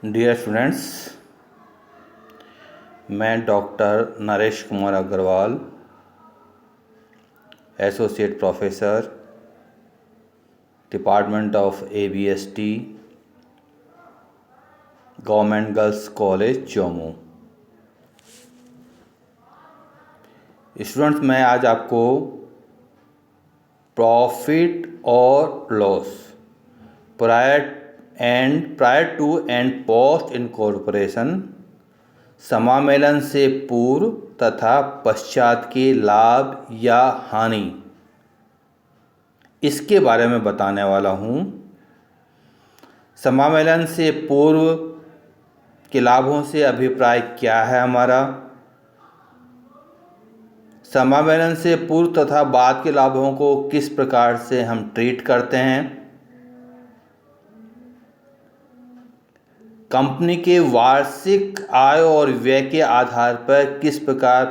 Dear students, मैं doctor Naresh Kumar Agarwal, associate professor, department of ABST, government girls college Jammu. Students, मैं आज आपको प्रॉफिट और loss prior to and post incorporation, समामेलन से पूर्व तथा पश्चात के लाभ या हानि, इसके बारे में बताने वाला हूँ। समामेलन से पूर्व के लाभों से अभिप्राय क्या है हमारा, समामेलन से पूर्व तथा बाद के लाभों को किस प्रकार से हम ट्रीट करते हैं, कंपनी के वार्षिक आय और व्यय के आधार पर किस प्रकार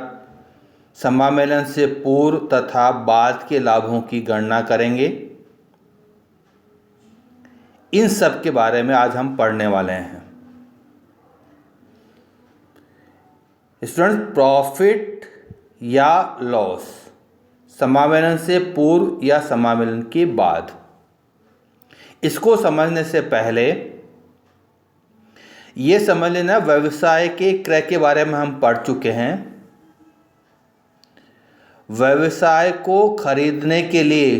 समामेलन से पूर्व तथा बाद के लाभों की गणना करेंगे, इन सब के बारे में आज हम पढ़ने वाले हैं। स्टूडेंट, प्रॉफिट या लॉस समामेलन से पूर्व या समामेलन के बाद, इसको समझने से पहले ये समझ लेना, व्यवसाय के क्रय के बारे में हम पढ़ चुके हैं। व्यवसाय को खरीदने के लिए,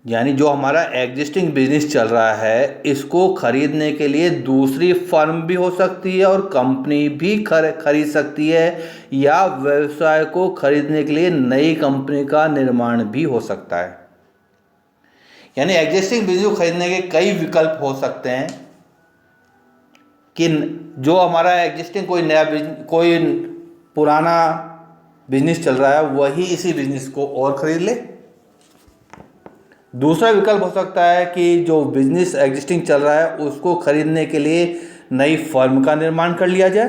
यानी जो हमारा एग्जिस्टिंग बिजनेस चल रहा है, इसको खरीदने के लिए दूसरी फर्म भी हो सकती है और कंपनी भी खरीद सकती है, या व्यवसाय को खरीदने के लिए नई कंपनी का निर्माण भी हो सकता है। यानी एग्जिस्टिंग बिजनेस को खरीदने के कई विकल्प हो सकते हैं कि जो हमारा एग्जिस्टिंग कोई पुराना बिजनेस चल रहा है, वही इसी बिजनेस को और खरीद ले। दूसरा विकल्प हो सकता है कि जो बिजनेस एग्जिस्टिंग चल रहा है उसको खरीदने के लिए नई फर्म का निर्माण कर लिया जाए।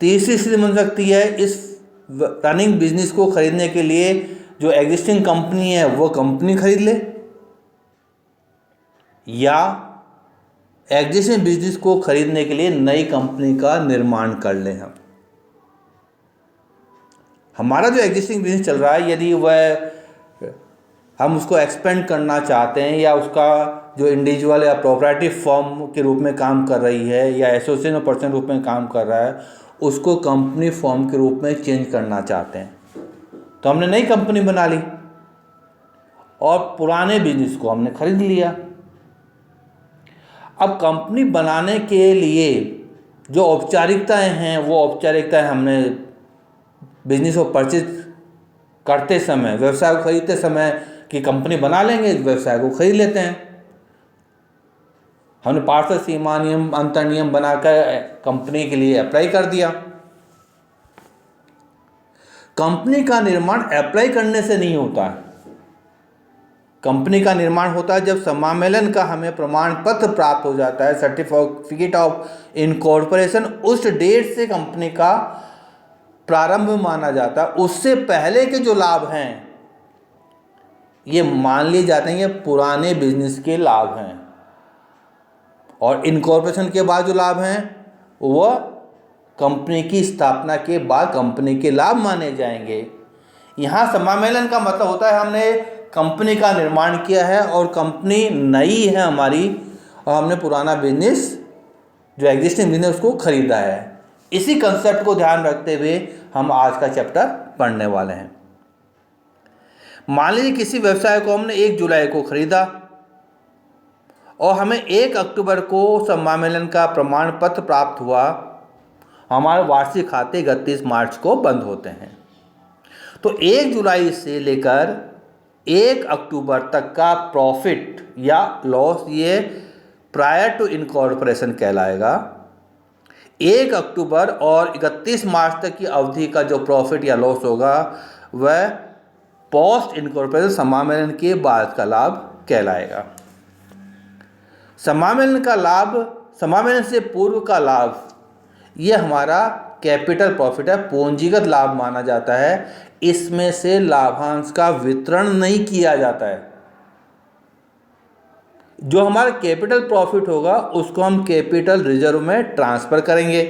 तीसरी स्थिति बन सकती है, इस रनिंग बिजनेस को खरीदने के लिए जो एग्जिस्टिंग कंपनी है वो कंपनी खरीद ले, या एग्जिस्टिंग बिजनेस को खरीदने के लिए नई कंपनी का निर्माण कर ले। हमारा जो एग्जिस्टिंग बिजनेस चल रहा है, यदि वह हम उसको एक्सपेंड करना चाहते हैं, या उसका जो इंडिविजुअल या प्रोप्राइटरी फॉर्म के रूप में काम कर रही है या एसोसिएशन पर्सन रूप में काम कर रहा है, उसको कंपनी फॉर्म के रूप में चेंज करना चाहते हैं, तो हमने नई कंपनी बना ली और पुराने बिजनेस को हमने खरीद लिया। अब कंपनी बनाने के लिए जो औपचारिकताएं हैं, वो औपचारिकताएं हमने बिजनेस को परचेज करते समय, व्यवसाय को खरीदते समय कि कंपनी बना लेंगे, व्यवसाय को खरीद लेते हैं। हमने पार्षद सीमा नियम, अंतर नियम बनाकर कंपनी के लिए अप्लाई कर दिया। कंपनी का निर्माण अप्लाई करने से नहीं होता है। कंपनी का निर्माण होता है जब समामेलन का हमें प्रमाण पत्र प्राप्त हो जाता है, सर्टिफिकेट ऑफ इनकॉर्पोरेशन। उस डेट से कंपनी का प्रारंभ माना जाता है। उससे पहले के जो लाभ हैं ये मान लिए जाते हैं ये पुराने बिजनेस के लाभ हैं, और इनकॉर्पोरेशन के बाद जो लाभ हैं वह कंपनी की स्थापना के बाद कंपनी के लाभ माने जाएंगे। यहाँ समामेलन का मतलब होता है हमने कंपनी का निर्माण किया है और कंपनी नई है हमारी, और हमने पुराना बिजनेस जो एग्जिस्टिंग बिजनेस उसको खरीदा है। इसी कंसेप्ट को ध्यान रखते हुए हम आज का चैप्टर पढ़ने वाले हैं। मान लीजिए किसी व्यवसाय को हमने 1 जुलाई को खरीदा और हमें 1 अक्टूबर को समामेलन का प्रमाण पत्र प्राप्त हुआ। हमारे वार्षिक खाते 31 मार्च को बंद होते हैं, तो 1 जुलाई से लेकर 1 अक्टूबर तक का प्रॉफिट या लॉस ये प्रायर टू इनकॉर्पोरेशन कहलाएगा। 1 अक्टूबर और 31 मार्च तक की अवधि का जो प्रॉफिट या लॉस होगा वह पोस्ट इनकॉर्पोरेशन समामेलन के बाद का लाभ कहलाएगा। समामेलन का लाभ, समामेलन से पूर्व का लाभ, ये हमारा कैपिटल प्रॉफिट है, पूंजीगत लाभ माना जाता है। इसमें से लाभांश का वितरण नहीं किया जाता है। जो हमारा कैपिटल प्रॉफिट होगा उसको हम कैपिटल रिजर्व में ट्रांसफर करेंगे।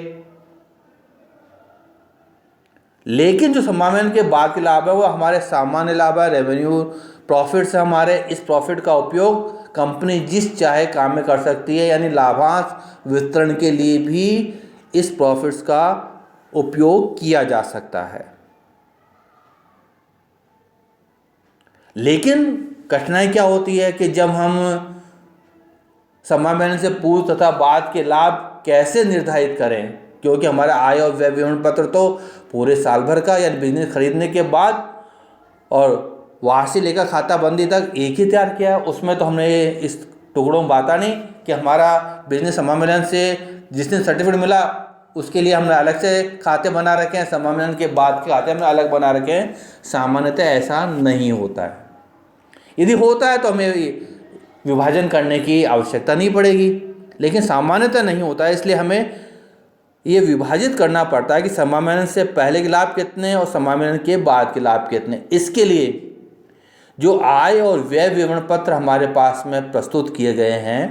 लेकिन जो समामेलन के बाद के लाभ है वो हमारे सामान्य लाभ है, रेवेन्यू प्रॉफिट से हमारे इस प्रॉफिट का उपयोग कंपनी जिस चाहे काम में कर सकती है, यानी लाभांश वितरण के लिए भी इस प्रॉफिट्स का उपयोग किया जा सकता है। लेकिन कठिनाई क्या होती है कि जब हम समामेलन से पूर्व तथा बाद के लाभ कैसे निर्धारित करें, क्योंकि हमारा आय और व्यय विवरण पत्र तो पूरे साल भर का यानी बिजनेस खरीदने के बाद और वार्षिक लेखा खाता बंदी तक एक ही तैयार किया है। उसमें तो हमने इस टुकड़ों में बाता नहीं कि हमारा बिजनेस समामेलन से जिस दिन सर्टिफिकेट मिला उसके लिए हमने अलग से खाते बना रखे हैं, समामेलन के बाद के खाते हमने अलग बना रखे हैं। सामान्यतः ऐसा नहीं होता है। यदि होता है तो हमें विभाजन करने की आवश्यकता नहीं पड़ेगी, लेकिन सामान्यतः नहीं होता है। इसलिए हमें ये विभाजित करना पड़ता है कि समामेलन से पहले के लाभ कितने और समामेलन के बाद के लाभ कितने। इसके लिए जो आय और व्यय विवरण पत्र हमारे पास में प्रस्तुत किए गए हैं,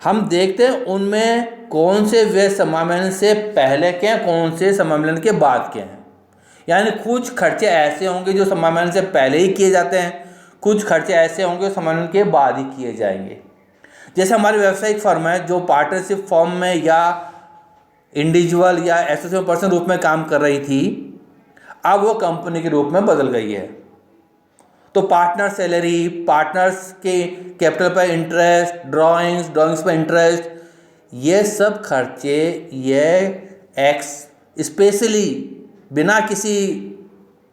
हम देखते हैं उनमें कौन से व्यय समामेलन से पहले के हैं, कौन से समामेलन के बाद के हैं। यानी कुछ खर्चे ऐसे होंगे जो समामेलन से पहले ही किए जाते हैं, कुछ खर्चे ऐसे होंगे जो समामेलन के बाद ही किए जाएंगे। जैसे हमारी व्यावसायिक फर्म है जो पार्टनरशिप फॉर्म में या इंडिविजुअल या एसोसिएट पर्सन रूप में काम कर रही थी, अब वो कंपनी के रूप में बदल गई है। तो पार्टनर सैलरी, पार्टनर्स के कैपिटल पर इंटरेस्ट, ड्राइंग्स पर इंटरेस्ट, ये सब खर्चे ये एक्स स्पेशली बिना किसी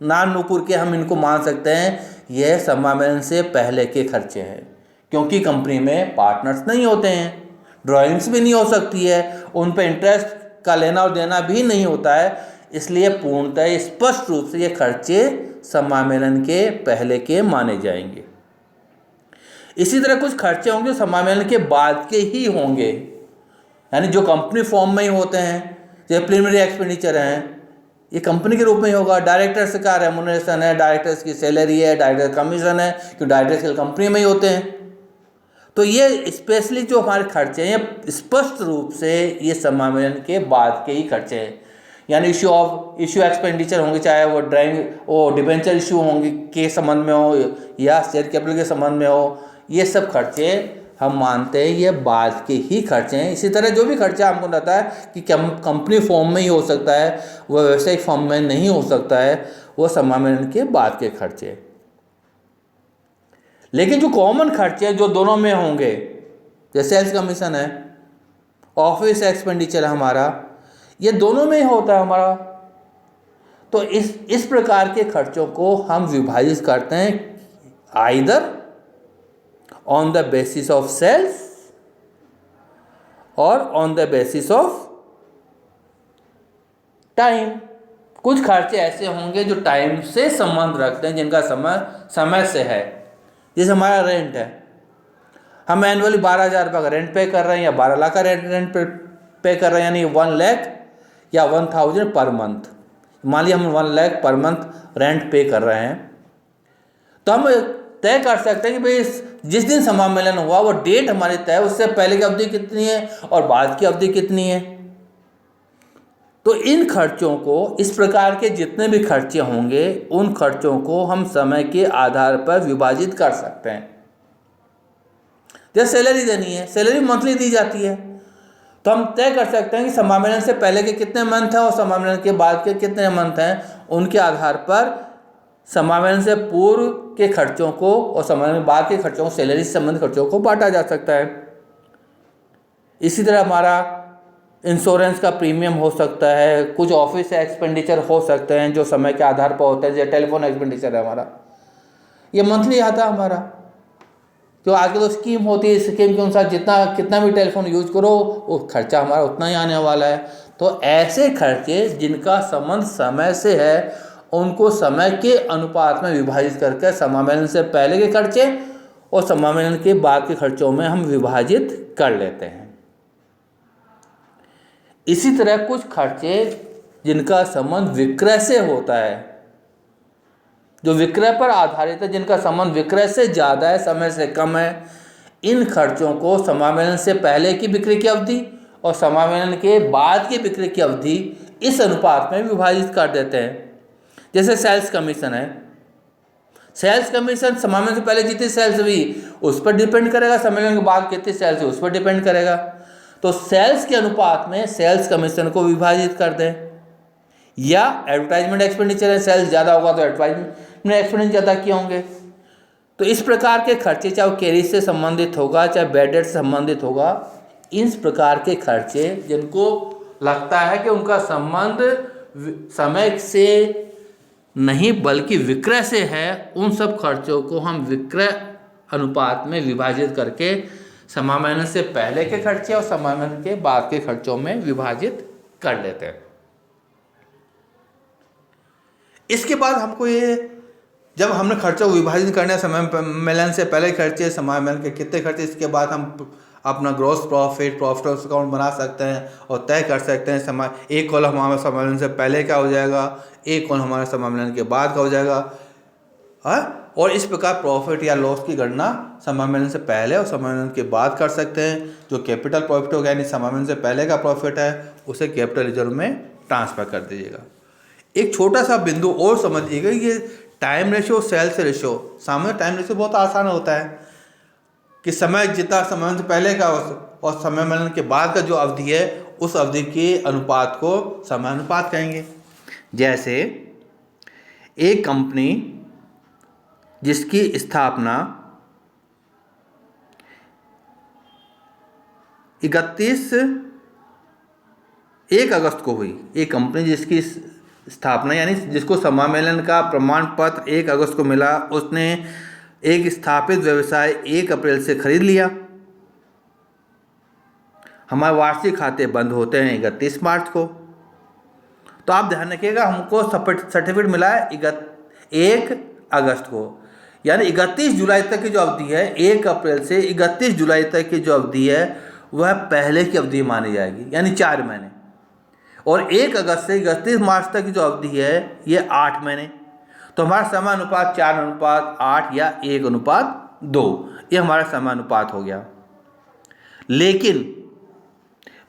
नाम नुकुर के हम इनको मान सकते हैं यह समामेलन से पहले के खर्चे हैं, क्योंकि कंपनी में पार्टनर्स नहीं होते हैं, ड्राइंग्स भी नहीं हो सकती है, उन पर इंटरेस्ट का लेना और देना भी नहीं होता है। इसलिए पूर्णतः स्पष्ट रूप से ये खर्चे समामेलन के पहले के माने जाएंगे। इसी तरह कुछ खर्चे होंगे समामेलन के बाद के ही होंगे, यानी जो कंपनी फॉर्म में ही होते हैं, जैसे प्रीलिमिनरी एक्सपेंडिचर हैं, ये कंपनी के रूप में ही होगा। डायरेक्टर्स का रेम्युनरेशन है, डायरेक्टर्स की सैलरी है, डायरेक्टर कमीशन है, क्योंकि डायरेक्टर्स कंपनी में ही होते हैं। तो ये स्पेशली जो हमारे खर्चे हैं ये स्पष्ट रूप से ये समामेलन के बाद के ही खर्चे हैं। यानी इश्यू एक्सपेंडिचर होंगे, चाहे वो डिबेंचर इशू होंगे के संबंध में हो या शेयर कैपिटल के संबंध में हो, ये सब खर्चे हम मानते हैं ये बाद के ही खर्चे हैं। इसी तरह जो भी खर्चा हमको रहता है कि कंपनी फॉर्म में ही हो सकता है, वह व्यावसायिक फॉर्म में नहीं हो सकता है, वो समामेलन के बाद के खर्चे। लेकिन जो कॉमन खर्चे हैं जो दोनों में होंगे, जैसे सेल्स कमीशन है, ऑफिस एक्सपेंडिचर है हमारा, ये दोनों में ही होता है हमारा। तो इस प्रकार के खर्चों को हम विभाजित करते हैं either on the basis of sales और on the basis of time. कुछ खर्चे ऐसे होंगे जो टाइम से संबंध रखते हैं, जिनका समय से है। जैसे हमारा रेंट है, हम एनुअली 12,000 रुपये का रेंट पे कर रहे हैं या 12 लाख का रेंट पे कर रहे हैं, यानी 1 लाख या 1,000 पर मंथ। मान लिया हम 1 लाख पर मंथ रेंट पे कर रहे हैं, तो हम तय कर सकते हैं कि भाई जिस दिन समामेलन हुआ वो डेट हमारी तय है, उससे पहले की अवधि कितनी है और बाद की अवधि कितनी है। तो इन खर्चों को, इस प्रकार के जितने भी खर्चे होंगे उन खर्चों को हम समय के आधार पर विभाजित कर सकते हैं। जैसे सैलरी देनी है, सैलरी मंथली दी जाती है, तो हम तय कर सकते हैं कि समामेलन से पहले के कितने मंथ हैं और समामेलन के बाद के कितने मंथ हैं। उनके आधार पर समामेलन से पूर्व के खर्चों को और समामेलन के बाद के खर्चों को, सैलरी से संबंधित खर्चों को बांटा जा सकता है। इसी तरह हमारा इंश्योरेंस का प्रीमियम हो सकता है, कुछ ऑफिस एक्सपेंडिचर हो सकते हैं जो समय के आधार पर होते हैं। जैसे टेलीफोन एक्सपेंडिचर है हमारा, ये मंथली आता है हमारा। जो आजकल तो स्कीम होती है, स्कीम के अनुसार कितना भी टेलीफोन यूज करो वो खर्चा हमारा उतना ही आने वाला है। तो ऐसे खर्चे जिनका संबंध समय से है, उनको समय के अनुपात में विभाजित करके समामेलन से पहले के खर्चे और समामेलन के बाद के खर्चों में हम विभाजित कर लेते हैं। इसी तरह कुछ खर्चे जिनका संबंध विक्रय से होता है, जो विक्रय पर आधारित है, जिनका संबंध विक्रय से ज़्यादा है, समय से कम है, इन खर्चों को समामेलन से पहले की बिक्री की अवधि और समामेलन के बाद की बिक्री की अवधि इस अनुपात में विभाजित कर देते हैं। जैसे सेल्स कमीशन है, सेल्स कमीशन समामेलन से पहले जितनी सेल्स हुई उस पर डिपेंड करेगा, समामेलन के बाद कितनी सेल्स हुई उस पर डिपेंड करेगा। तो सेल्स के अनुपात में सेल्स कमीशन को विभाजित कर दें। या एडवर्टाइजमेंट एक्सपेंडिचर है, सेल्स ज़्यादा होगा तो एडवर्टाइजमेंट एक्सपेंडिचर ज़्यादा किए होंगे। तो इस प्रकार के खर्चे, चाहे वो कैरिज से संबंधित होगा चाहे बैड डेट से संबंधित होगा, इस प्रकार के खर्चे जिनको लगता है कि उनका संबंध समय से नहीं बल्कि विक्रय से है, उन सब खर्चों को हम विक्रय अनुपात में विभाजित करके समामेलन से पहले के खर्चे और समामेलन के बाद के खर्चों में विभाजित कर लेते हैं। इसके बाद हमको ये, जब हमने खर्चों को विभाजित करना है, समामेलन से पहले खर्चे, समामेलन के कितने खर्चे, इसके बाद हम अपना gross profit, profit loss account बना सकते हैं और तय कर सकते हैं एक कॉलम हमारा समामेलन से पहले का हो जाएगा, एक कॉलम हमारा समामेलन के बाद का हो जाएगा। और इस प्रकार प्रॉफिट या लॉस की गणना समामेलन से पहले और समामेलन के बाद कर सकते हैं। जो कैपिटल प्रॉफिट होगा यानी समामेलन से पहले का प्रॉफिट है, उसे कैपिटल रिजर्व में ट्रांसफर कर दीजिएगा। एक छोटा सा बिंदु और समझिएगा, ये टाइम रेशियो सेल्स रेशियो, सामान्य टाइम रेशियो बहुत आसान होता है कि समय जितना समामेलन से पहले का और समामेलन के बाद का जो अवधि है, उस अवधि के अनुपात को समानुपात कहेंगे। जैसे एक कंपनी जिसकी स्थापना 1 अगस्त को हुई, एक कंपनी जिसकी स्थापना यानी जिसको समामेलन का प्रमाण पत्र 1 अगस्त को मिला, उसने एक स्थापित व्यवसाय 1 अप्रैल से खरीद लिया। हमारे वार्षिक खाते बंद होते हैं 31 मार्च को। तो आप ध्यान रखिएगा, हमको सर्टिफिकेट मिला है 1 अगस्त को, यानी 31 जुलाई तक की जो अवधि है, 1 अप्रैल से 31 जुलाई तक की जो अवधि है वह पहले की अवधि मानी जाएगी, यानी 4 महीने। और 1 अगस्त से 31 मार्च तक की जो अवधि है ये 8 महीने। तो हमारा समानुपात 4:8 या 1:2, ये हमारा समानुपात हो गया। लेकिन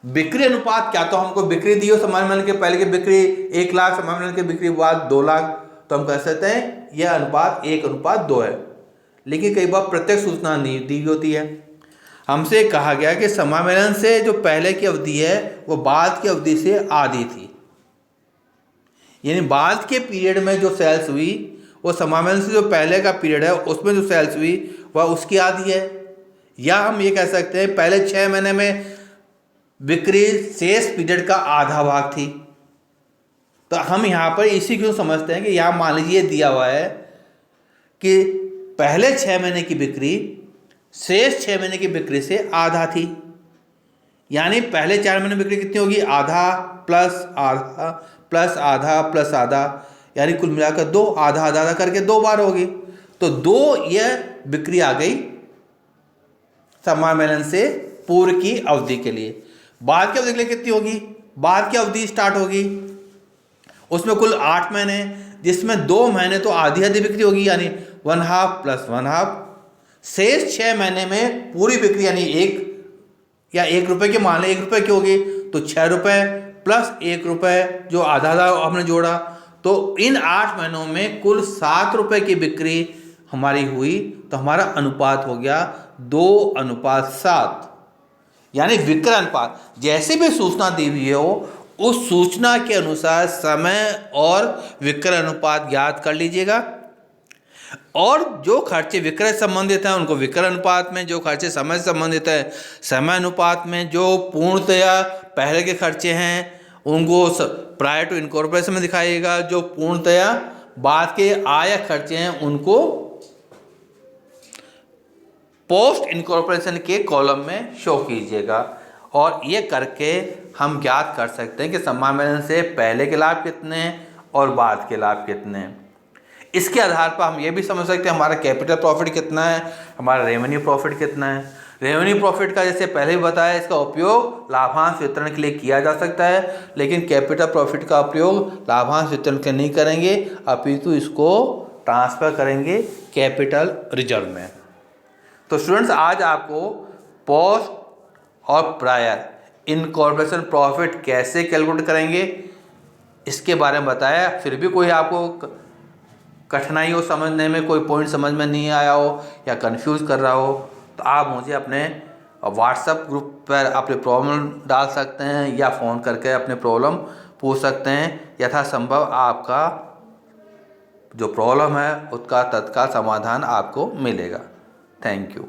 बिक्री अनुपात क्या, तो हमको बिक्री दी हो समामेलन के पहले की बिक्री 1 लाख, समामेलन की बिक्री बाद 2 लाख, तो हम कह सकते हैं यह अनुपात 1:2 है। लेकिन कई बार प्रत्यक्ष सूचना नहीं दी होती है। हमसे कहा गया कि समामेलन से जो पहले की अवधि है वो बाद की अवधि से आधी थी, यानी बाद के पीरियड में जो सेल्स हुई वो समामेलन से जो पहले का पीरियड है उसमें जो सेल्स हुई वह उसकी आधी है। या हम ये कह सकते हैं पहले 6 महीने में बिक्री शेष पीरियड का आधा भाग थी। तो हम यहाँ पर इसी क्यों समझते हैं कि यहाँ मान लीजिए दिया हुआ है कि पहले 6 महीने की बिक्री शेष 6 महीने की बिक्री से आधा थी, यानी पहले 4 महीने बिक्री कितनी होगी, आधा प्लस आधा प्लस आधा प्लस आधा, यानी कुल मिलाकर 2, आधा आधा आधा करके 2 बार होगी। तो 2 यह बिक्री आ गई समामेलन से पूर्व की अवधि के लिए। बाद की अवधि के लिए कितनी होगी, बाद की अवधि स्टार्ट होगी, उसमें कुल 8 महीने, जिसमें 2 महीने तो आधी आधी बिक्री होगी यानी 1/2 प्लस 1/2। शेष 6 महीने में पूरी बिक्री यानी 1 या 1 रुपये की मान लें, 1 रुपये की होगी तो 6 रुपये प्लस 1 रुपये जो आधा आधा हमने जोड़ा, तो इन 8 महीनों में कुल 7 रुपये की बिक्री हमारी हुई। तो हमारा अनुपात हो गया 2:7, यानी विक्रय अनुपात। जैसे भी सूचना दी हुई हो उस सूचना के अनुसार समय और विक्रय अनुपात ज्ञात कर लीजिएगा। और जो खर्चे विक्रय संबंधित हैं उनको विक्रय अनुपात में, जो खर्चे समय से संबंधित है समय अनुपात में, जो पूर्णतया पहले के खर्चे हैं उनको प्रायर टू इनकॉर्पोरेशन में दिखाइएगा, जो पूर्णतया बाद के आय या खर्चे हैं उनको पोस्ट इनकॉर्पोरेशन के कॉलम में शो कीजिएगा। और ये करके हम ज्ञात कर सकते हैं कि समामेलन से पहले के लाभ कितने हैं और बाद के लाभ कितने हैं। इसके आधार पर हम ये भी समझ सकते हैं हमारा कैपिटल प्रॉफिट कितना है, हमारा रेवेन्यू प्रॉफिट कितना है। रेवेन्यू प्रॉफिट का जैसे पहले भी बताया, इसका उपयोग लाभांश वितरण के लिए किया जा सकता है, लेकिन कैपिटल प्रॉफिट का उपयोग लाभांश वितरण के लिए नहीं करेंगे, अपितु इसको ट्रांसफ़र करेंगे कैपिटल रिजर्व में। तो स्टूडेंट्स, आज आपको पोस्ट और प्रायर इनकॉर्पोरेशन प्रॉफिट कैसे कैलकुलेट करेंगे इसके बारे में बताया। फिर भी कोई आपको कठिनाई हो समझने में, कोई पॉइंट समझ में नहीं आया हो या कंफ्यूज कर रहा हो, तो आप मुझे अपने व्हाट्सएप ग्रुप पर अपने प्रॉब्लम डाल सकते हैं या फ़ोन करके अपने प्रॉब्लम पूछ सकते हैं। यथासंभव आपका जो प्रॉब्लम है उसका तत्काल समाधान आपको मिलेगा। Thank you.